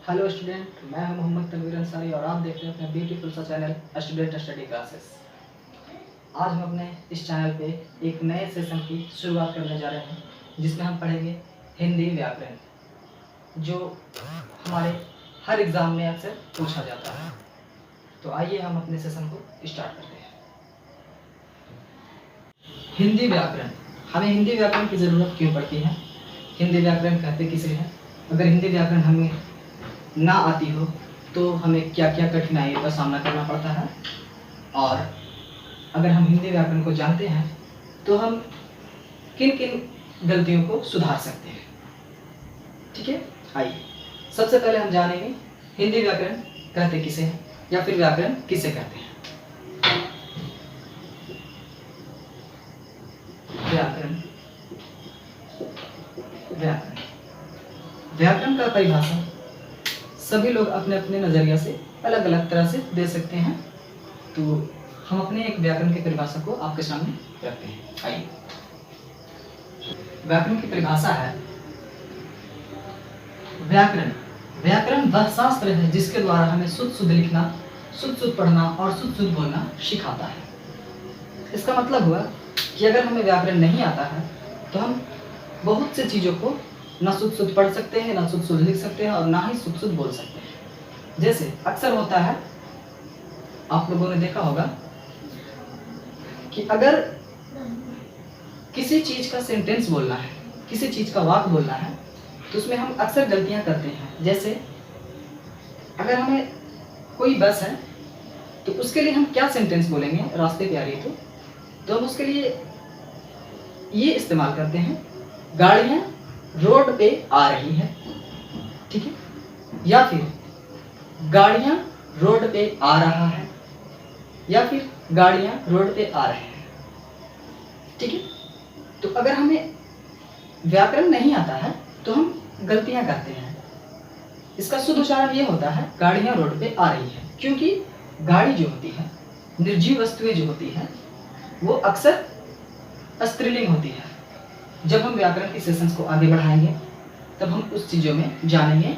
Hello student, मैं हूं मोहम्मद तनवीर अंसारी और आप देख रहे हैं अपने ब्यूटीफुल सा चैनल स्टूडेंट स्टडी क्लासेस। आज हम अपने इस चैनल पे एक नए सेशन की शुरुआत करने जा रहे हैं जिसमें हम पढ़ेंगे हिंदी व्याकरण, जो हमारे हर एग्ज़ाम में अक्सर पूछा जाता है। तो आइए हम अपने सेशन को स्टार्ट करते हैं। हिंदी व्याकरण, हमें हिंदी व्याकरण की ज़रूरत क्यों पड़ती है? हिंदी व्याकरण कहते किसे हैं? अगर हिंदी व्याकरण हमें ना आती हो तो हमें क्या क्या कठिनाइयों का सामना करना पड़ता है, और अगर हम हिंदी व्याकरण को जानते हैं तो हम किन किन गलतियों को सुधार सकते हैं। ठीक है, आइए सबसे पहले हम जानेंगे हिंदी व्याकरण कहते किसे हैं या फिर व्याकरण किसे कहते हैं। व्याकरण व्याकरण व्याकरण का परिभाषा सभी लोग अपने अपने नज़रिया से अलग अलग तरह से दे सकते हैं, तो हम अपने एक व्याकरण की परिभाषा को आपके सामने रखते हैं। आइए, व्याकरण की परिभाषा है, व्याकरण व्याकरण वह शास्त्र है जिसके द्वारा हमें शुद्ध शुद्ध लिखना, शुद्ध शुद्ध पढ़ना और शुद्ध शुद्ध बोलना सिखाता है। इसका मतलब हुआ कि अगर हमें व्याकरण नहीं आता है तो हम बहुत सी चीज़ों को ना शुद्ध शुद्ध पढ़ सकते हैं, ना शुद्ध शुद्ध लिख सकते हैं और ना ही शुद्ध शुद्ध बोल सकते हैं। जैसे अक्सर होता है, आप लोगों ने देखा होगा कि अगर किसी चीज़ का सेंटेंस बोलना है, किसी चीज़ का वाक्य बोलना है, तो उसमें हम अक्सर गलतियां करते हैं। जैसे अगर हमें कोई बस है तो उसके लिए हम क्या सेंटेंस बोलेंगे, रास्ते पे आ रही है तो हम उसके लिए ये इस्तेमाल करते हैं, गाड़ियां रोड पे आ रही हैं। ठीक है, या फिर गाड़ियां रोड पे आ रहा है, या फिर गाड़ियां रोड पे आ रहे हैं। ठीक है, तो अगर हमें व्याकरण नहीं आता है तो हम गलतियां करते हैं। इसका शुद्ध उच्चारण ये होता है, गाड़ियां रोड पे आ रही हैं, क्योंकि गाड़ी जो होती है, निर्जीव वस्तुएं जो होती हैं, वो अक्सर स्त्रीलिंग होती है। जब हम व्याकरण के सेशंस को आगे बढ़ाएंगे तब हम उस चीज़ों में जानेंगे,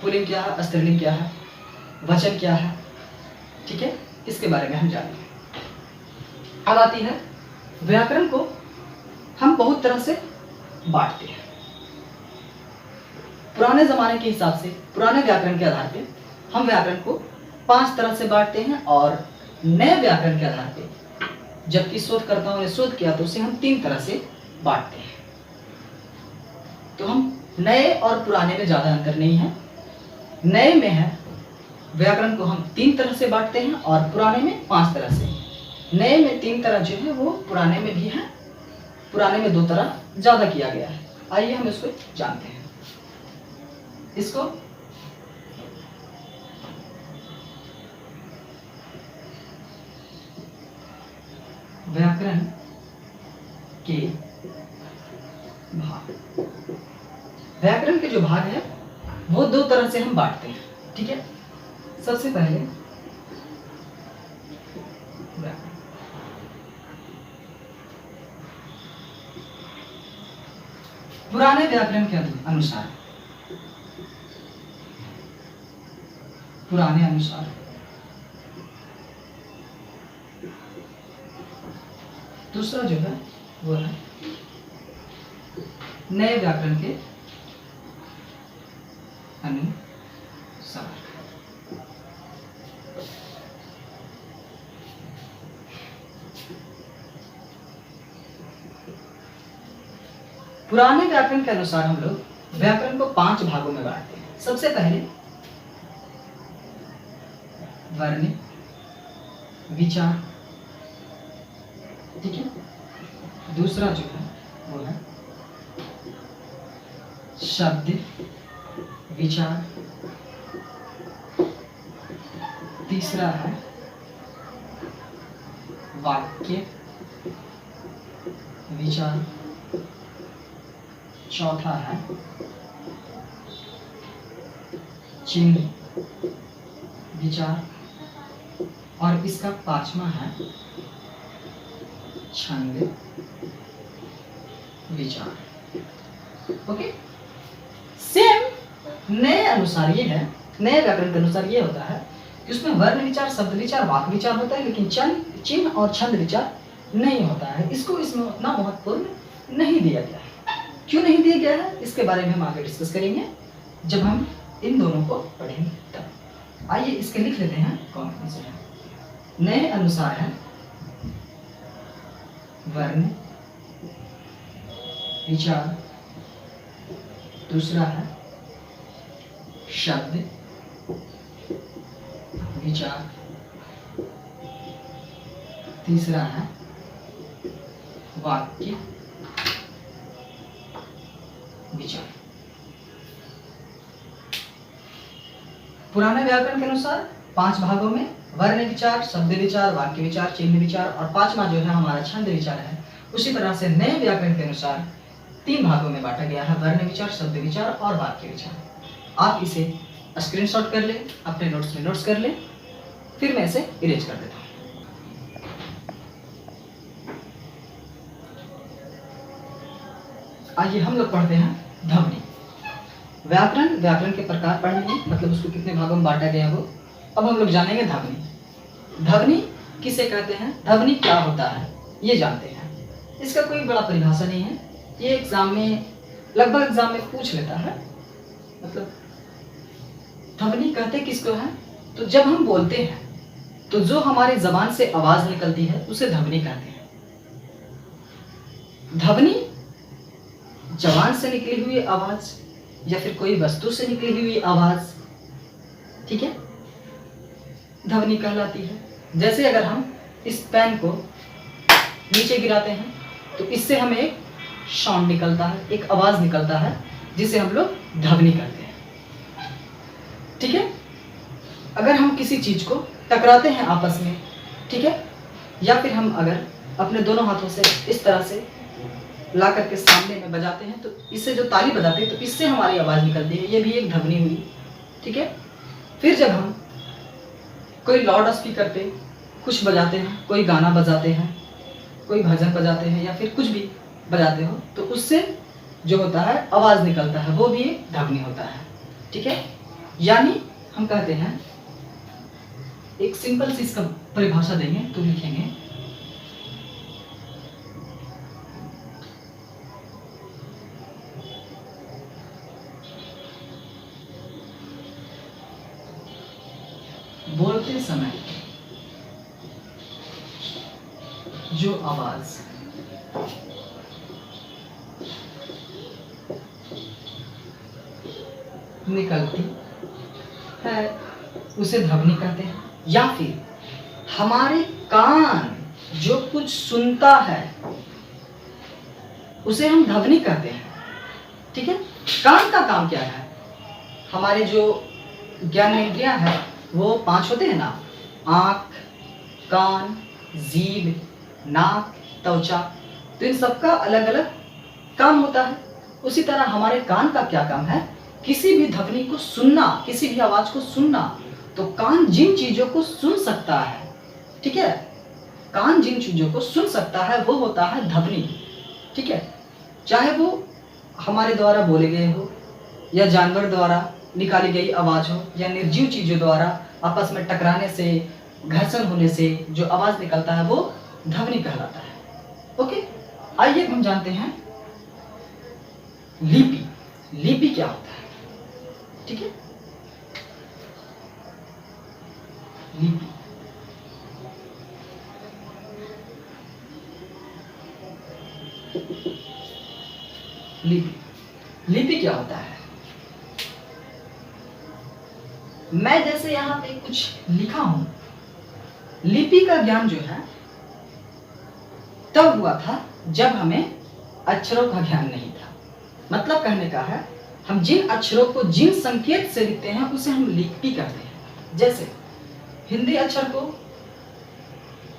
पुल्लिंग क्या है, स्त्रीलिंग क्या है, वचन क्या है। ठीक है, इसके बारे में हम जानेंगे। अब आती है, व्याकरण को हम बहुत तरह से बांटते हैं। पुराने ज़माने के हिसाब से, पुराने व्याकरण के आधार पे हम व्याकरण को 5 तरह से बांटते हैं, और नए व्याकरण के आधार पे जबकि शोधकर्ताओं ने शोध किया तो उसे हम 3 तरह से बांटते हैं। तो हम नए और पुराने में ज़्यादा अंतर नहीं है। नए में है, व्याकरण को हम 3 तरह से बांटते हैं और पुराने में 5 तरह से। नए में 3 तरह जो है वो पुराने में भी है, पुराने में 2 तरह ज़्यादा किया गया है। आइए हम इसको जानते हैं। इसको व्याकरण के भाग, व्याकरण के जो भाग है वो 2 तरह से हम बांटते हैं। ठीक है, सबसे पहले व्याकरण, पुराने व्याकरण के अनुसार, पुराने अनुसार दूसरा जो है वो है नए व्याकरण के अनुसार। पुराने व्याकरण के अनुसार हम लोग व्याकरण को 5 भागों में बांटते हैं। सबसे पहले वर्ण, विचार। ठीक है, दूसरा जो है वो है शब्द विचार, तीसरा है वाक्य विचार, चौथा है चिन्ह विचार, और इसका 5वां है छंद विचार। ओके, सेम नए अनुसार ये है, नए व्याकरण के अनुसार ये होता है कि उसमें वर्ण विचार, शब्द विचार, वाक्य विचार होता है, लेकिन चिन्ह और छंद विचार नहीं होता है। इसको इसमें उतना महत्वपूर्ण नहीं दिया गया है। क्यों नहीं दिया गया है, इसके बारे में हम आगे डिस्कस करेंगे जब हम इन दोनों को पढ़ेंगे तब। आइए इसके लिख लेते हैं कौन कौन से हैं। नए अनुसार है वर्ण विचार, दूसरा है शब्द विचार, तीसरा है वाक्य विचार। पुराने व्याकरण के अनुसार 5 भागों में वर्ण विचार, शब्द विचार, वाक्य विचार, चिन्ह विचार और 5वां जो है हमारा छंद विचार है। उसी तरह से नए व्याकरण के अनुसार 3 भागों में बांटा गया है, वर्ण विचार, शब्द विचार और वाक्य विचार। आप इसे स्क्रीनशॉट कर लें, अपने नोट्स में नोट्स कर लें, फिर मैं इसे इरेज कर देता हूं। आइए हम लोग पढ़ते हैं ध्वनि। व्याकरण के प्रकार पढ़ेंगे, मतलब उसको कितने भागों में बांटा गया वो। अब हम लोग जानेंगे ध्वनि। ध्वनि किसे कहते हैं, ध्वनि क्या होता है, ये जानते हैं। इसका कोई बड़ा परिभाषा नहीं है, ये एग्जाम में लगभग एग्जाम में पूछ लेता है। मतलब ध्वनि कहते किसको है, तो जब हम बोलते हैं तो जो हमारी जबान से आवाज निकलती है उसे ध्वनि कहते हैं। ध्वनि जबान से निकली हुई आवाज या फिर कोई वस्तु से निकली हुई आवाज, ठीक है, ध्वनि कहलाती है। जैसे अगर हम इस पेन को नीचे गिराते हैं तो इससे हमें एक साउंड निकलता है, एक आवाज निकलता है, जिसे हम लोग ध्वनि कहते हैं, ठीक है। अगर हम किसी चीज को टकराते हैं आपस में, ठीक है, या फिर हम अगर अपने दोनों हाथों से इस तरह से ला करके सामने में बजाते हैं तो इससे जो ताली बजाते हैं तो इससे हमारी आवाज निकलती है, ये भी एक ध्वनि हुई, ठीक है। फिर जब हम कोई लाउड स्पीकर पे कुछ बजाते हैं, कोई गाना बजाते हैं, कोई भजन बजाते हैं या फिर कुछ भी बजाते हो तो उससे जो होता है आवाज निकलता है, वो भी एक ध्वनि होता है, ठीक है। यानी हम कहते हैं, एक सिंपल सी इसका परिभाषा देंगे तो लिखेंगे बोलते समय जो आवाज निकलती है उसे ध्वनि कहते हैं। या फिर हमारे कान जो कुछ सुनता है उसे हम ध्वनि कहते हैं, ठीक है। कान का काम क्या है, हमारे जो ज्ञान इंद्रियां है वो 5 होते हैं ना, आँख, कान, जीभ, नाक, त्वचा, तो इन सबका अलग अलग काम होता है। उसी तरह हमारे कान का क्या काम है, किसी भी ध्वनि को सुनना, किसी भी आवाज को सुनना। तो कान जिन चीजों को सुन सकता है, ठीक है, कान जिन चीजों को सुन सकता है वो होता है ध्वनि, ठीक है। चाहे वो हमारे द्वारा बोले गए हो या जानवर द्वारा निकाली गई आवाज हो या निर्जीव चीजों द्वारा आपस में टकराने से, घर्षण होने से जो आवाज निकलता है वो ध्वनि कहलाता है। ओके, आइए हम जानते हैं लिपि। लिपि क्या होता है, ठीक है। लिपि लिपि लिपि क्या होता है, मैं जैसे यहाँ पे कुछ लिखा हूं, लिपि का ज्ञान जो है तब हुआ था जब हमें अक्षरों का ज्ञान नहीं था। मतलब कहने का है, हम जिन अक्षरों को जिन संकेत से लिखते हैं उसे हम लिपि कहते हैं। जैसे हिंदी अक्षर को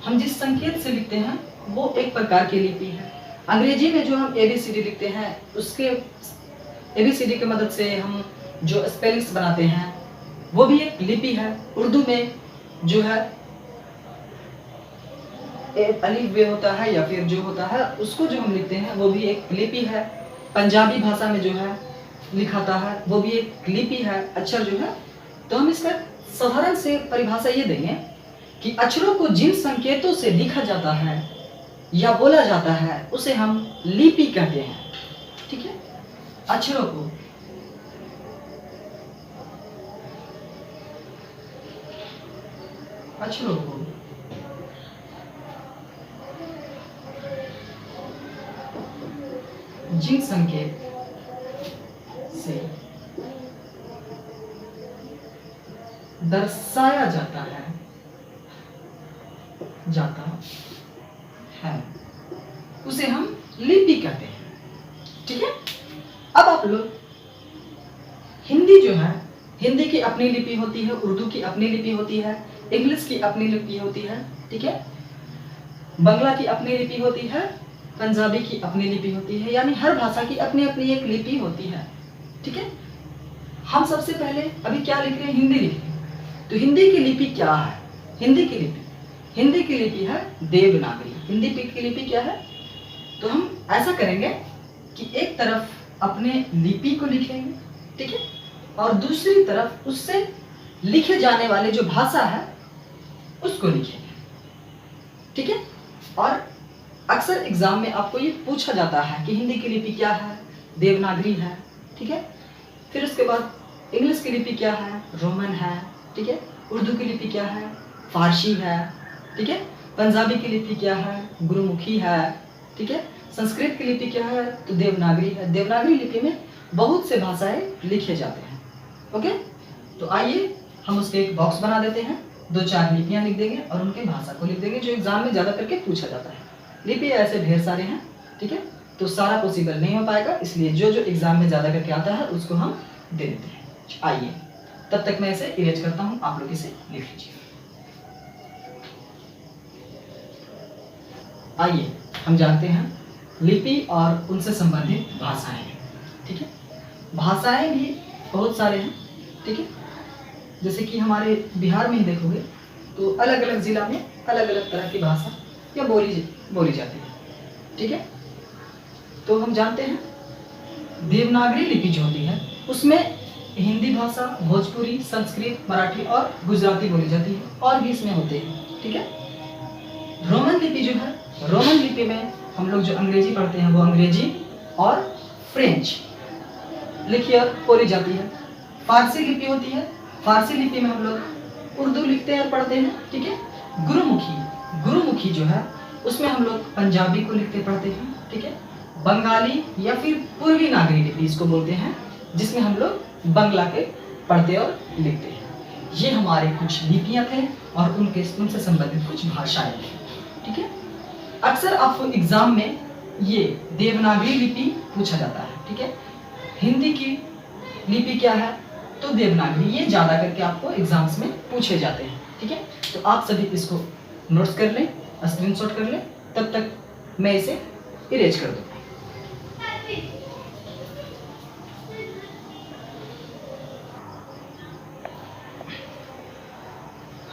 हम जिस संकेत से लिखते हैं वो एक प्रकार की लिपि है। अंग्रेजी में जो हम ABCD लिखते हैं उसके ABCD की मदद से हम जो स्पेलिंग्स बनाते हैं वो भी एक लिपि है। उर्दू में जो है अलिफ बे होता है या फिर जो होता है उसको जो हम लिखते हैं वो भी एक लिपि है। पंजाबी भाषा में जो है लिखाता है, वो भी एक लिपि है, अक्षर जो है। तो हम इसका साधारण से परिभाषा ये देंगे कि अक्षरों को जिन संकेतों से लिखा जाता है या बोला जाता है उसे हम लिपि कहते हैं। ठीक है, अक्षरों को जिन संकेत से दर्शाया जाता है उसे हम लिपि कहते हैं। ठीक है, अब आप लोग हिंदी जो है, हिंदी की अपनी लिपि होती है, उर्दू की अपनी लिपि होती है, इंग्लिश की अपनी लिपि होती है। ठीक है, बांग्ला की अपनी लिपि होती है, पंजाबी की अपनी लिपि होती है, यानी हर भाषा की अपनी अपनी एक लिपि होती है। ठीक है, हम सबसे पहले अभी क्या लिख रहे हैं, हिंदी लिख रहे हैं। तो हिंदी की लिपि क्या है? हिंदी की लिपि है देवनागरी। हिंदी की लिपि क्या है? तो हम ऐसा करेंगे कि एक तरफ अपने लिपि को लिखेंगे, ठीक है, और दूसरी तरफ उससे लिखे जाने वाले जो भाषा है उसको लिखेंगे। ठीक है, और अक्सर एग्जाम में आपको ये पूछा जाता है कि हिंदी की लिपि क्या है? देवनागरी है। ठीक है, फिर उसके बाद इंग्लिश की लिपि क्या है? रोमन है। ठीक है, उर्दू की लिपि क्या है? फारसी है। ठीक है, पंजाबी की लिपि क्या है? गुरुमुखी है। ठीक है, संस्कृत की लिपि क्या है? तो देवनागरी है। देवनागरी लिपि में बहुत से भाषाएं लिखे जाते हैं। ओके, तो आइए हम उसके एक बॉक्स बना देते हैं, 2-4 लिपियां लिख देंगे और उनके भाषा को लिख देंगे जो एग्जाम में ज्यादा करके पूछा जाता है। लिपि ऐसे ढेर सारे हैं। ठीक है, तो सारा पॉसिबल नहीं हो पाएगा, इसलिए जो जो एग्जाम में ज्यादा करके आता है उसको हम दे देते हैं। आइए, तब तक मैं इसे इरेज करता हूं, आप लोग इसे लिख लीजिए। आइए हम जानते हैं लिपि और उनसे संबंधित भाषाएं। ठीक है, भाषाएं भी बहुत सारे हैं। ठीक है, जैसे कि हमारे बिहार में ही देखोगे तो अलग अलग जिला में अलग अलग तरह की भाषा या बोली जाती है। ठीक है, तो हम जानते हैं देवनागरी लिपि जो होती है उसमें हिंदी भाषा, भोजपुरी, संस्कृत, मराठी और गुजराती बोली जाती है, और भी इसमें होते हैं। ठीक है, रोमन लिपि जो है, रोमन लिपि में हम लोग जो अंग्रेजी पढ़ते हैं वो अंग्रेजी और फ्रेंच लिखी और बोली जाती है। फारसी लिपि होती है, फारसी लिपि में हम लोग उर्दू लिखते हैं और पढ़ते हैं। ठीक है, गुरुमुखी जो है उसमें हम लोग पंजाबी को लिखते पढ़ते हैं। ठीक है, बंगाली या फिर पूर्वी नागरी लिपि इसको बोलते हैं, जिसमें हम लोग बंगला के पढ़ते और लिखते हैं। ये हमारे कुछ लिपियां थे और उनसे संबंधित कुछ भाषाएं थी। ठीक है, अक्सर आपको एग्जाम में ये देवनागरी लिपि पूछा जाता है। ठीक है, हिंदी की लिपि क्या है? तो देवनागरी। ये ज्यादा करके आपको एग्जाम्स में पूछे जाते हैं। ठीक है, तो आप सभी इसको नोट्स कर लें, स्क्रीनशॉट कर लें, तब तक मैं इसे इरेज कर दूंगा।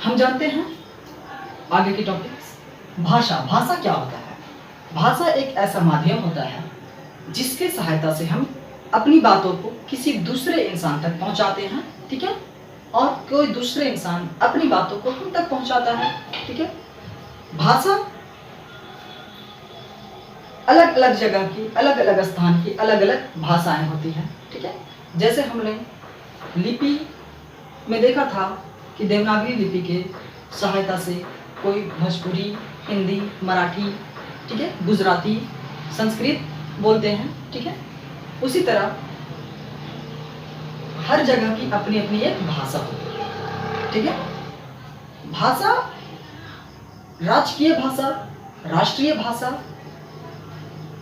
हम जानते हैं आगे के टॉपिक्स। भाषा क्या होता है? भाषा एक ऐसा माध्यम होता है जिसके सहायता से हम अपनी बातों को किसी दूसरे इंसान तक पहुंचाते हैं। ठीक है, और कोई दूसरे इंसान अपनी बातों को हम तक पहुंचाता है। ठीक है, भाषा अलग अलग जगह की, अलग अलग स्थान की अलग अलग भाषाएं होती हैं। ठीक है, जैसे हमने लिपि में देखा था कि देवनागरी लिपि के सहायता से कोई भोजपुरी, हिंदी, मराठी, ठीक है, गुजराती, संस्कृत बोलते हैं। ठीक है, उसी तरह हर जगह की अपनी अपनी एक भाषा होती है। ठीक है, भाषा, राजकीय भाषा, राष्ट्रीय भाषा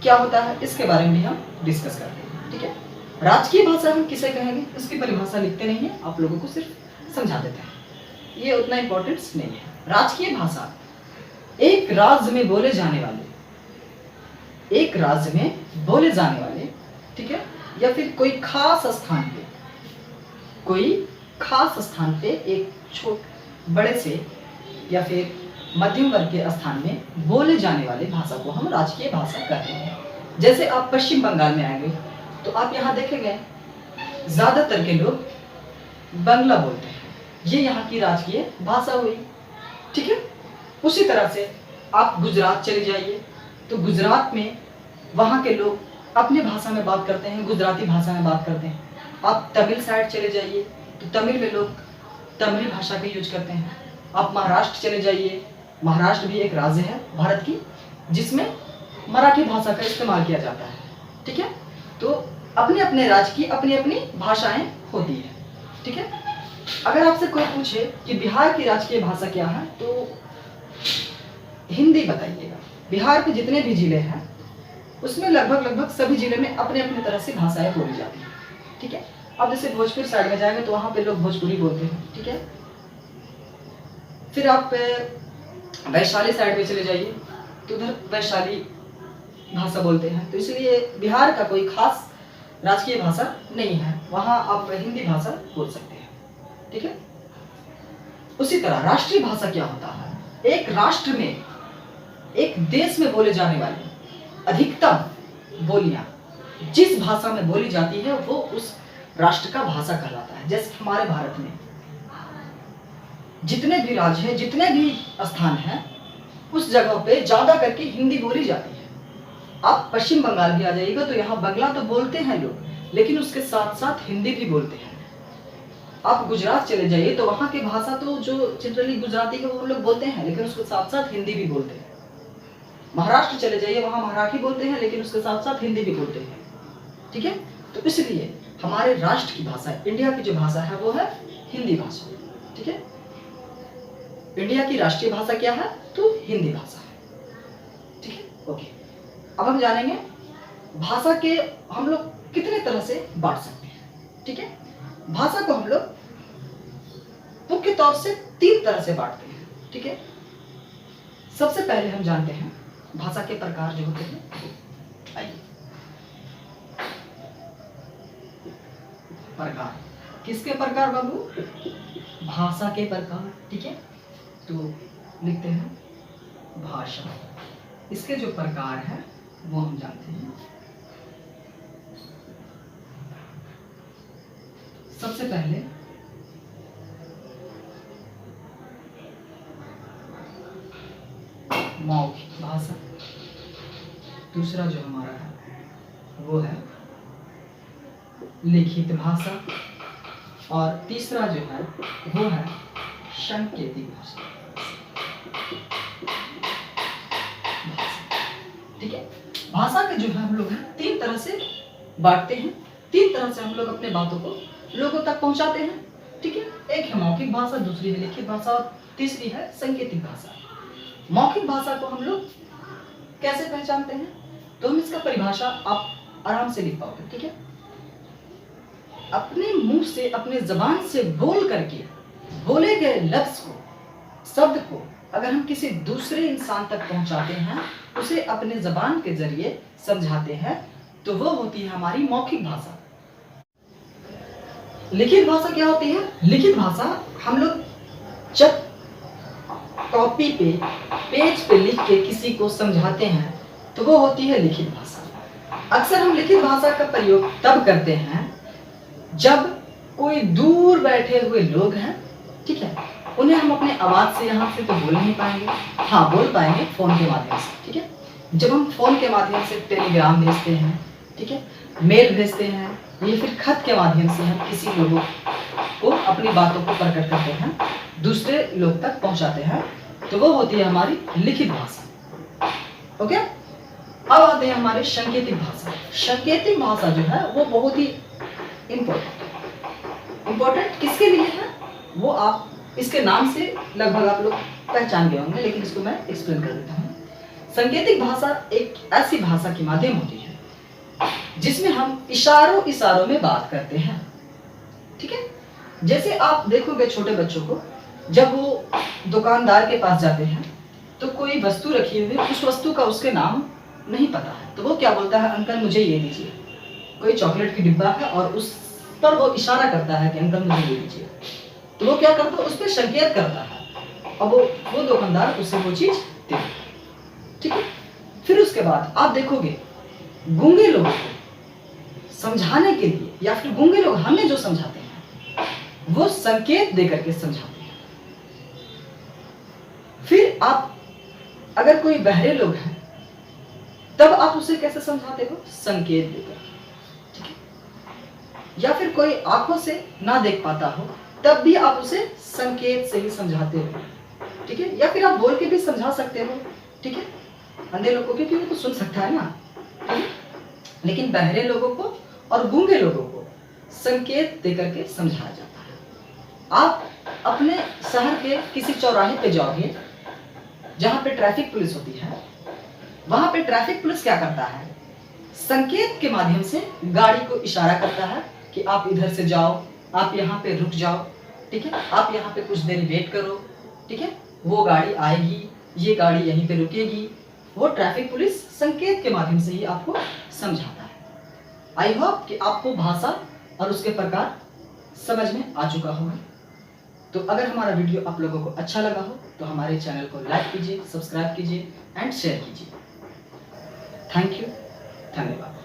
क्या होता है इसके बारे में भी हम डिस्कस करते हैं। ठीक है, राजकीय भाषा हम किसे कहेंगे उसकी परिभाषा लिखते नहीं है, आप लोगों को सिर्फ समझा देते हैं, ये उतना इंपॉर्टेंस नहीं है। राजकीय भाषा एक राज्य में बोले जाने वाले, ठीक है, या फिर कोई खास स्थान पे एक बड़े से या फिर मध्यम वर्ग के स्थान में बोले जाने वाले भाषा को हम राजकीय भाषा कहते हैं। जैसे आप पश्चिम बंगाल में आएंगे तो आप यहाँ देखेंगे ज़्यादातर के लोग बांग्ला बोलते हैं, ये यहाँ की राजकीय भाषा हुई। ठीक है, उसी तरह से आप गुजरात चले जाइए तो गुजरात में वहाँ के लोग अपनी भाषा में बात करते हैं, गुजराती भाषा में बात करते हैं। आप तमिल साइड चले जाइए तो तमिल में लोग तमिली भाषा का यूज करते हैं। आप महाराष्ट्र चले जाइए, महाराष्ट्र भी एक राज्य है भारत की जिसमें मराठी भाषा का इस्तेमाल किया जाता है। ठीक है, तो अपने अपने राज्य की अपनी अपनी भाषाएं होती है। ठीक है, अगर आपसे कोई पूछे कि बिहार की राजकीय भाषा क्या है तो हिंदी बताइएगा। बिहार के जितने भी जिले हैं उसमें लगभग सभी जिले में अपने अपने तरह से भाषाएं बोली जाती हैं। ठीक है, अब जैसे भोजपुर साइड में जाएंगे तो वहाँ पे लोग भोजपुरी बोलते हैं। ठीक है, फिर आप वैशाली साइड में चले जाइए तो उधर वैशाली भाषा बोलते हैं। तो इसलिए बिहार का कोई खास राजकीय भाषा नहीं है, वहाँ आप हिंदी भाषा बोल सकते हैं। ठीक है, उसी तरह राष्ट्रीय भाषा क्या होता है? एक राष्ट्र में, एक देश में बोले जाने वाली अधिकतम बोलियां जिस भाषा में बोली जाती है वो उस राष्ट्र का भाषा कहलाता है। जैसे हमारे भारत में जितने भी राज्य हैं, जितने भी स्थान हैं, उस जगह पे ज्यादा करके हिंदी बोली जाती है। आप पश्चिम बंगाल भी आ जाइएगा तो यहाँ बांग्ला तो बोलते हैं लोग, लेकिन उसके साथ साथ हिंदी भी बोलते हैं। आप गुजरात चले जाइए तो वहाँ की भाषा तो जो जनरली गुजराती के वो लोग बोलते हैं, लेकिन उसके साथ साथ हिंदी भी बोलते हैं। महाराष्ट्र चले जाइए, वहाँ मराठी बोलते हैं लेकिन उसके साथ साथ हिंदी भी बोलते हैं। ठीक है, तो इसलिए हमारे राष्ट्र की भाषा, इंडिया की जो भाषा है वो है हिंदी भाषा। ठीक है, इंडिया की राष्ट्रीय भाषा क्या है? तो हिंदी भाषा है। ठीक है, ओके। अब हम जानेंगे भाषा के हम लोग कितने तरह से बांट सकते हैं। ठीक है, भाषा को हम लोग मुख्य तौर से 3 तरह से बांटते हैं। ठीक है, सबसे पहले हम जानते हैं भाषा के प्रकार जो होते हैं। आइए, प्रकार, किसके प्रकार बाबू? भाषा के प्रकार। ठीक है, तो लिखते हैं भाषा, इसके जो प्रकार है वो हम जानते हैं। सबसे पहले मौखिक भाषा, दूसरा जो हमारा है वो है लिखित भाषा, और तीसरा जो है वो है सांकेतिक भाषा। ठीक है, भाषा के जो है हम लोग 3 तरह से बांटते हैं, 3 तरह से हम लोग अपने बातों को लोगों तक पहुंचाते हैं। ठीक है, एक है मौखिक भाषा, दूसरी है लिखित भाषा और तीसरी है सांकेतिक भाषा। मौखिक भाषा को हम लोग कैसे पहचानते हैं? तो हम इसका परिभाषा आप आराम से लिख पाओगे। ठीक है, अपने मुंह से, अपने जबान से बोल करके बोले गए लफ्ज को, शब्द को अगर हम किसी दूसरे इंसान तक पहुंचाते हैं, उसे अपने जबान के जरिए समझाते हैं, तो वो होती है हमारी मौखिक भाषा। लिखित भाषा क्या होती है? लिखित भाषा हम लोग जब कॉपी पे, पेज पे लिख के किसी को समझाते हैं तो वो होती है लिखित भाषा। अक्सर हम लिखित भाषा का प्रयोग तब करते हैं जब कोई दूर बैठे हुए लोग हैं। ठीक है, उन्हें हम अपने आवाज से यहाँ से तो बोल नहीं पाएंगे, हाँ बोल पाएंगे फोन के माध्यम से। ठीक है, जब हम फोन के माध्यम से टेलीग्राम भेजते हैं, ठीक है, मेल भेजते हैं, या फिर खत के माध्यम से हम किसी लोगों को अपनी बातों को प्रकट करते हैं, दूसरे लोग तक पहुंचाते हैं, तो वो होती है हमारी लिखित भाषा। ओके, अब आते हैं हमारे सांकेतिक भाषा। सांकेतिक भाषा जो है वो बहुत ही इम्पोर्टेंट किसके लिए है वो आप इसके नाम से लगभग आप लोग पहचान गए होंगे, लेकिन इसको मैं एक्सप्लेन कर देता हूँ। सांकेतिक भाषा एक ऐसी भाषा की माध्यम होती है जिसमें हम इशारों में बात करते हैं। ठीक है, जैसे आप देखोगे छोटे बच्चों को, जब वो दुकानदार के पास जाते हैं तो कोई वस्तु रखी हुई है, उस वस्तु का उसके नाम नहीं पता है, तो वो क्या बोलता है, अंकल मुझे ये दीजिए। कोई चॉकलेट की डिब्बा है और उस पर वो इशारा करता है कि अंकल मुझे ये दीजिए, तो वो क्या करता है, उस पर संकेत करता है और वो दुकानदार उसे वो चीज दे। ठीक है, फिर उसके बाद आप देखोगे गूंगे लोगों को समझाने के लिए, या फिर गूंगे लोग हमें जो समझाते हैं वो संकेत देकर के समझाते हैं। फिर आप अगर कोई बहरे लोग हैं तब आप उसे कैसे समझाते हो? संकेत देकर, ठीक है। या फिर कोई आंखों से ना देख पाता हो तब भी आप उसे संकेत से ही समझाते हो, ठीक है। या फिर आप बोल के भी समझा सकते हो, ठीक है, अंधे लोगों को, क्योंकि वो तो सुन सकता है ना, ठीक है। लेकिन बहरे लोगों को और गूंगे लोगों को संकेत देकर के समझाया जाता है। आप अपने शहर के किसी चौराहे पे जाओगे जहां पे ट्रैफिक पुलिस होती है, वहां पे ट्रैफिक पुलिस क्या करता है? संकेत के माध्यम से गाड़ी को इशारा करता है कि आप इधर से जाओ, आप यहाँ पे रुक जाओ, ठीक है, आप यहाँ पे कुछ देर वेट करो, ठीक है, वो गाड़ी आएगी, ये गाड़ी यहीं पे रुकेगी। वो ट्रैफिक पुलिस संकेत के माध्यम से ही आपको समझाता है। आई होप कि आपको भाषा और उसके प्रकार समझ में आ चुका होगा। तो अगर हमारा वीडियो आप लोगों को अच्छा लगा हो तो हमारे चैनल को लाइक कीजिए, सब्सक्राइब कीजिए एंड शेयर कीजिए। थैंक यू, धन्यवाद।